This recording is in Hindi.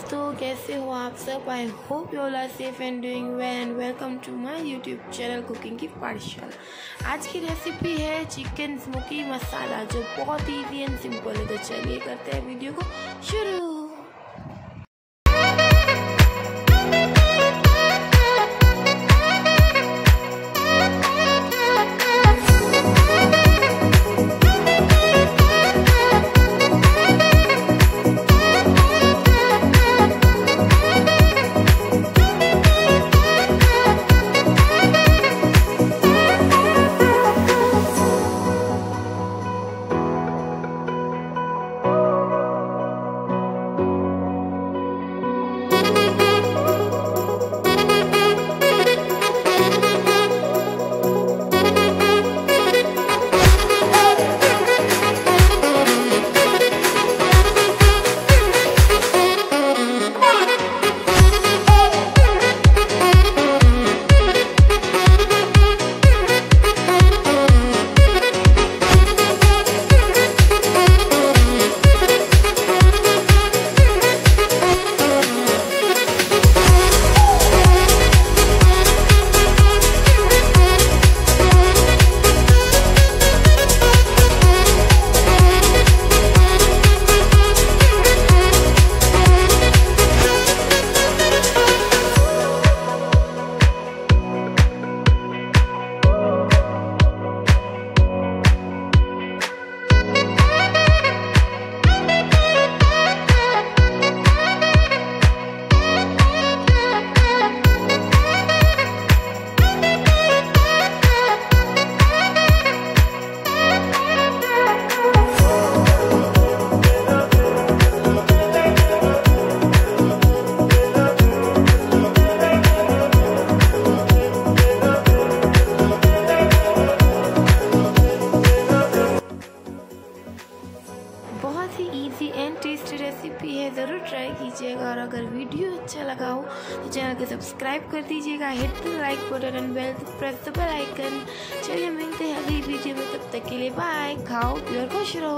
दोस्तों, कैसे हो आप सब। I hope you all are safe and doing well and welcome to my YouTube channel cooking की पाठशाला। आज की रेसिपी है चिकन स्मोकी मसाला, जो बहुत ईजी एंड सिंपल है। तो चलिए करते हैं वीडियो को शुरू। बहुत ही इजी एंड टेस्टी रेसिपी है, ज़रूर ट्राई कीजिएगा। और अगर वीडियो अच्छा लगा हो तो चैनल को सब्सक्राइब कर दीजिएगा, hit the like button and bell press the bell icon. चलिए मिलते हैं अगली वीडियो में, तब तक के लिए बाय। खाओ पियो और खुश रहो।